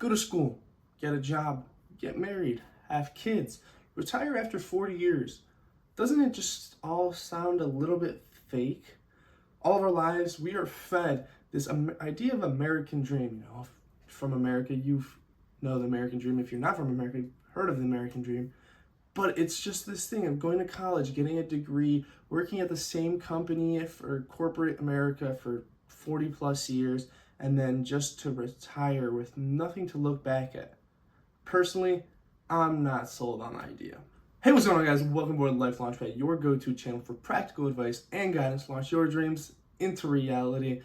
Go to school, get a job, get married, have kids, retire after 40 years. Doesn't it just all sound a little bit fake? All of our lives, we are fed this idea of American dream. From America, you know the American dream. If you're not from America, you've heard of the American dream. But it's just this thing of going to college, getting a degree, working at the same company for corporate America for 40 plus years, and then just to retire with nothing to look back at. Personally, I'm not sold on the idea. Hey, what's going on, guys? Welcome aboard Life Launchpad, your go-to channel for practical advice and guidance to launch your dreams into reality.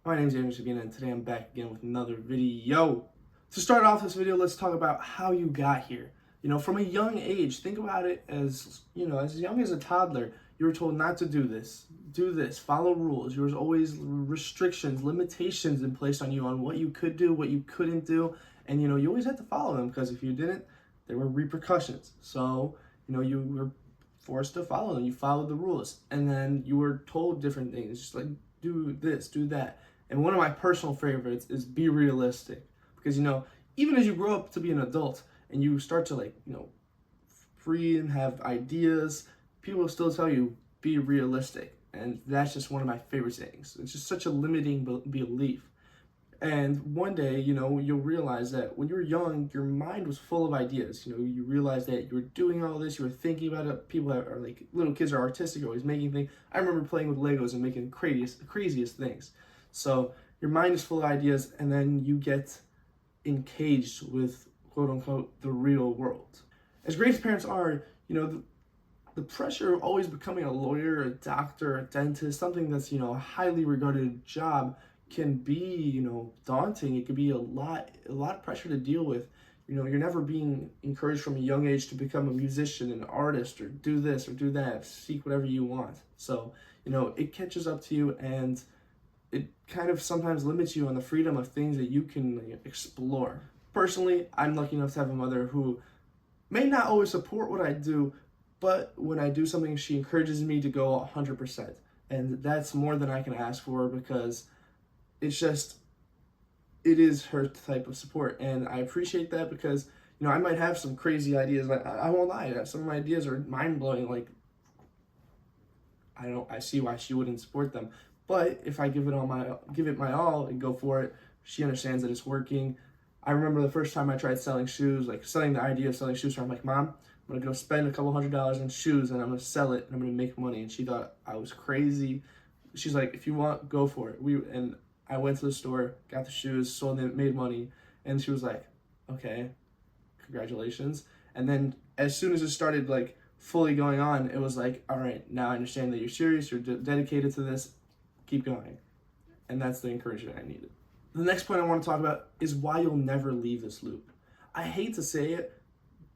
My name is Andrew Sabina, and today I'm back again with another video. To start off this video, let's talk about how you got here. From a young age, think about it as young as a toddler, you were told not to do this, follow rules. There was always restrictions, limitations in place on you on what you could do, what you couldn't do. And, you always had to follow them because if you didn't, there were repercussions. So, you were forced to follow them. You followed the rules. And then you were told different things, just like do this, do that. And one of my personal favorites is be realistic. Because, even as you grow up to be an adult, and you start to free and have ideas, people will still tell you, be realistic. And that's just one of my favorite sayings. It's just such a limiting belief. And one day, you'll realize that when you're young, your mind was full of ideas. You realize that you were doing all this, you were thinking about it. People that are little kids are artistic, always making things. I remember playing with Legos and making craziest things. So your mind is full of ideas, and then you get encaged with quote unquote the real world. As great as parents are, the pressure of always becoming a lawyer, a doctor, a dentist, something that's a highly regarded job can be daunting. It could be a lot of pressure to deal with. You're never being encouraged from a young age to become a musician, an artist, or do this or do that, seek whatever you want. So it catches up to you, and it kind of sometimes limits you on the freedom of things that you can explore. Personally, I'm lucky enough to have a mother who may not always support what I do, but when I do something, she encourages me to go 100%. And that's more than I can ask for, because it is her type of support. And I appreciate that, because, I might have some crazy ideas. I won't lie, some of my ideas are mind-blowing. I see why she wouldn't support them. But if I give it my all and go for it, she understands that it's working. I remember the first time I tried selling shoes, selling the idea of selling shoes. So I'm like, Mom, I'm gonna go spend a couple $100s on shoes, and I'm gonna sell it, and I'm gonna make money. And she thought I was crazy. She's like, if you want, go for it. And I went to the store, got the shoes, sold them, made money, and she was like, okay, congratulations. And then as soon as it started fully going on, it was like, all right, now I understand that you're serious, you're dedicated to this, keep going. And that's the encouragement I needed. The next point I want to talk about is why you'll never leave this loop. I hate to say it,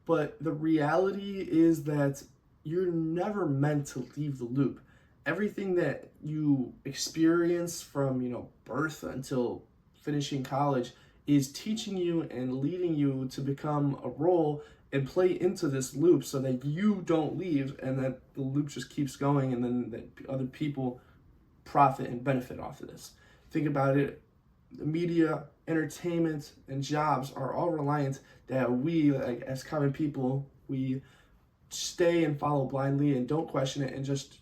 but the reality is that you're never meant to leave the loop. Everything that you experience from, birth until finishing college is teaching you and leading you to become a role and play into this loop so that you don't leave, and that the loop just keeps going, and then that other people profit and benefit off of this. Think about it. The media, entertainment, and jobs are all reliant that we, as common people, we stay and follow blindly and don't question it and just,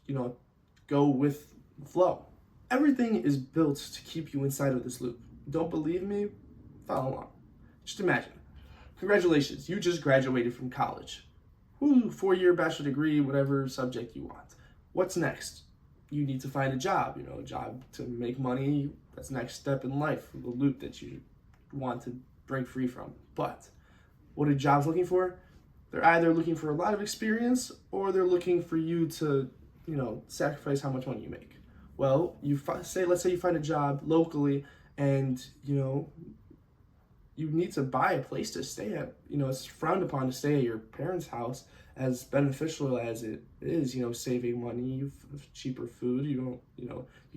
go with the flow. Everything is built to keep you inside of this loop. Don't believe me? Follow along. Just imagine. Congratulations, you just graduated from college. Woo, 4-year bachelor degree, whatever subject you want. What's next? You need to find a job, a job to make money. That's the next step in life, the loop that you want to break free from. But what are jobs looking for? They're either looking for a lot of experience, or they're looking for you to, sacrifice how much money you make. Well, let's say you find a job locally, and, you need to buy a place to stay at. It's frowned upon to stay at your parents' house, as beneficial as it is, saving money, cheaper food, you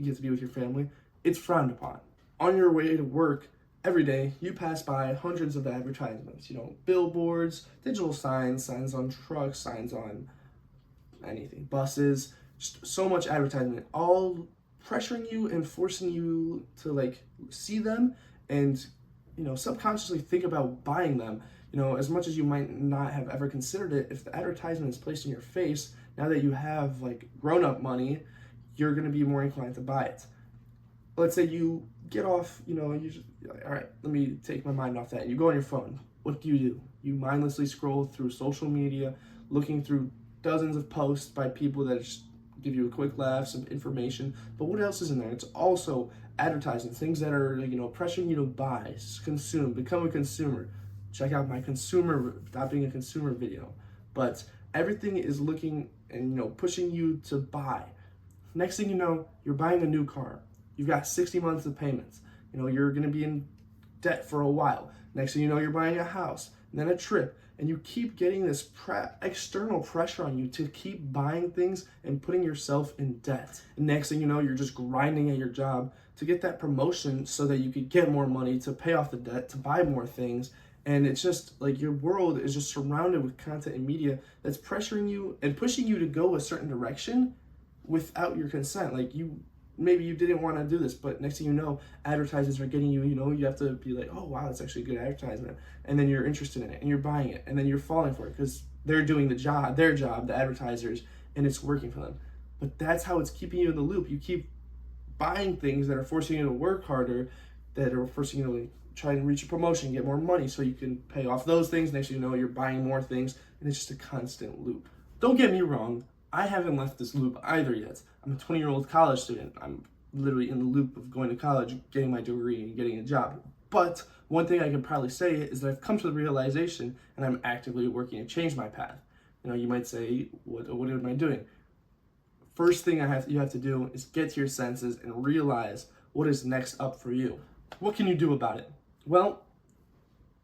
get to be with your family. It's frowned upon. On your way to work every day, you pass by hundreds of advertisements, billboards, digital signs on trucks, signs on anything, buses, just so much advertisement, all pressuring you and forcing you to see them and subconsciously think about buying them. As much as you might not have ever considered it, if the advertisement is placed in your face, now that you have like grown-up money, you're going to be more inclined to buy it. Let's say you get off, you just, all right, let me take my mind off that. And you go on your phone. What do? You mindlessly scroll through social media, looking through dozens of posts by people that just give you a quick laugh, some information. But what else is in there? It's also advertising, things that are, pressuring you to buy, consume, become a consumer. Check out my Stop Being a Consumer video. But everything is looking and, pushing you to buy. Next thing you know, you're buying a new car. You've got 60 months of payments. You're going to be in debt for a while. Next thing you know, you're buying a house, and then a trip, and you keep getting this external pressure on you to keep buying things and putting yourself in debt. And next thing you know, you're just grinding at your job to get that promotion so that you could get more money to pay off the debt, to buy more things. And it's just like your world is just surrounded with content and media that's pressuring you and pushing you to go a certain direction without your consent. Like maybe you didn't want to do this, but next thing you know, advertisers are getting you, you have to be like, oh, wow, that's actually a good advertisement. And then you're interested in it and you're buying it and then you're falling for it because they're doing their job, the advertisers, and it's working for them. But that's how it's keeping you in the loop. You keep buying things that are forcing you to work harder, that are forcing you to try and reach a promotion, get more money so you can pay off those things. Next thing you know, you're buying more things, and it's just a constant loop. Don't get me wrong, I haven't left this loop either yet. I'm a 20-year-old college student. I'm literally in the loop of going to college, getting my degree, and getting a job. But one thing I can probably say is that I've come to the realization, and I'm actively working to change my path. You might say, what am I doing? First thing you have to do is get to your senses and realize what is next up for you. What can you do about it? Well,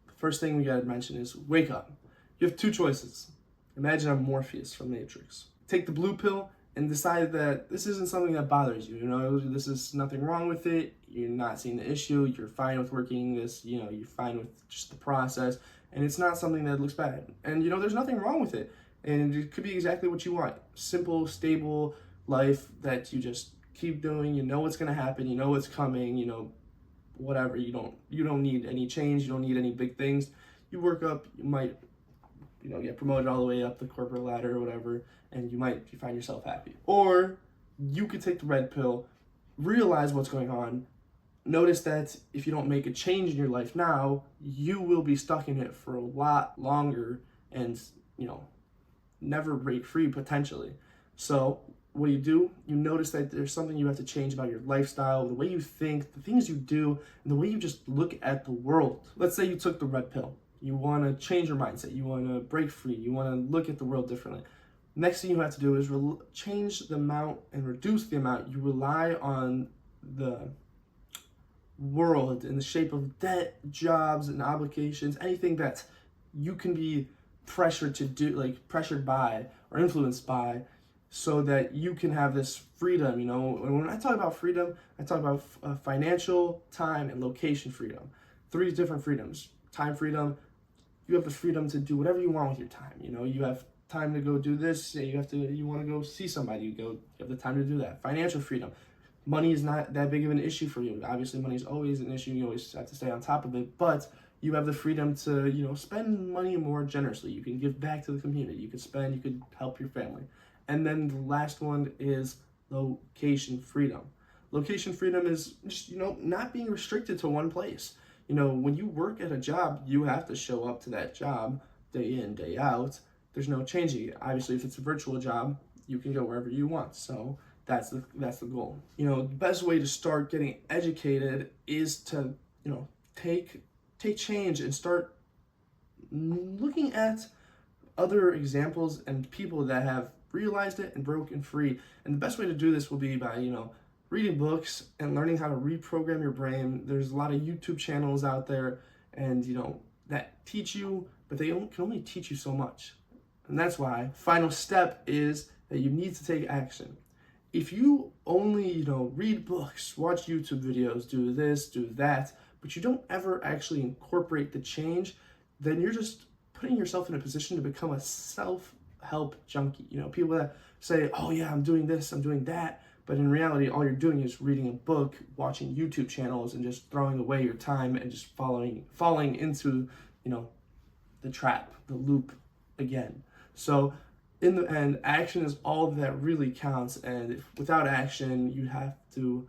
the first thing we gotta mention is wake up. You have two choices. Imagine I'm Morpheus from Matrix. Take the blue pill and decide that this isn't something that bothers you. This is nothing wrong with it. You're not seeing the issue. You're fine with working this. You're fine with just the process, and it's not something that looks bad. And there's nothing wrong with it. And it could be exactly what you want. Simple, stable life that you just keep doing. You know what's gonna happen. You know what's coming. Whatever. You don't need any change. You don't need any big things. You work up. You might get promoted all the way up the corporate ladder or whatever, and you find yourself happy. Or you could take the red pill, realize what's going on, notice that if you don't make a change in your life now, you will be stuck in it for a lot longer and, never break free potentially. So what do? You notice that there's something you have to change about your lifestyle, the way you think, the things you do, and the way you just look at the world. Let's say you took the red pill. You want to change your mindset. You want to break free. You want to look at the world differently. Next thing you have to do is change the amount and reduce the amount you rely on the world in the shape of debt, jobs, and obligations, anything that you can be pressured to do, like pressured by or influenced by, so that you can have this freedom. When I talk about freedom, I talk about financial, time, and location freedom. 3 different freedoms. Time freedom. You have the freedom to do whatever you want with your time. You have time to go do this. You want to go see somebody. You have the time to do that. Financial freedom. Money is not that big of an issue for you. Obviously, money is always an issue. You always have to stay on top of it. But you have the freedom to, spend money more generously. You can give back to the community. You could help your family. And then the last one is location freedom. Location freedom is just, not being restricted to one place. When you work at a job, you have to show up to that job day in, day out. There's no changing it. Obviously, if it's a virtual job, you can go wherever you want. So that's the goal. The best way to start getting educated is to, take change and start looking at other examples and people that have realized it and broken free. And the best way to do this will be by, reading books and learning how to reprogram your brain. There's a lot of YouTube channels out there and, that teach you, but they can only teach you so much. And that's why final step is that you need to take action. If you only, read books, watch YouTube videos, do this, do that, but you don't ever actually incorporate the change, then you're just putting yourself in a position to become a self-help junkie. People that say, oh yeah, I'm doing this, I'm doing that, But in reality, all you're doing is reading a book, watching YouTube channels, and just throwing away your time and just falling into, the trap, the loop again. So in the end, action is all that really counts. And without action, you have to,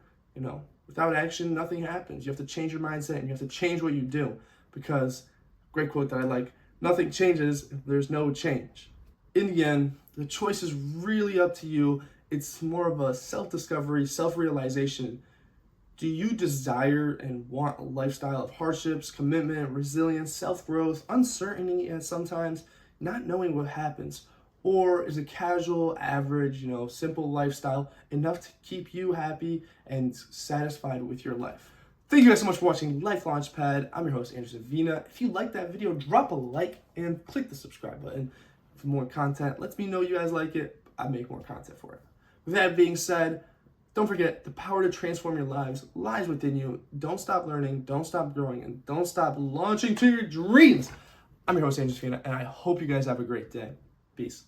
without action, nothing happens. You have to change your mindset and you have to change what you do. Because, great quote that I like, nothing changes if there's no change. In the end, the choice is really up to you. It's more of a self-discovery, self-realization. Do you desire and want a lifestyle of hardships, commitment, resilience, self-growth, uncertainty, and sometimes not knowing what happens? Or is a casual, average, simple lifestyle enough to keep you happy and satisfied with your life? Thank you guys so much for watching Life Launchpad. I'm your host, Andrew Savina. If you liked that video, drop a like and click the subscribe button for more content. Let me know you guys like it. I make more content for it. With that being said, don't forget, the power to transform your lives lies within you. Don't stop learning, don't stop growing, and don't stop launching to your dreams. I'm your host, Andrew Savina, and I hope you guys have a great day. Peace.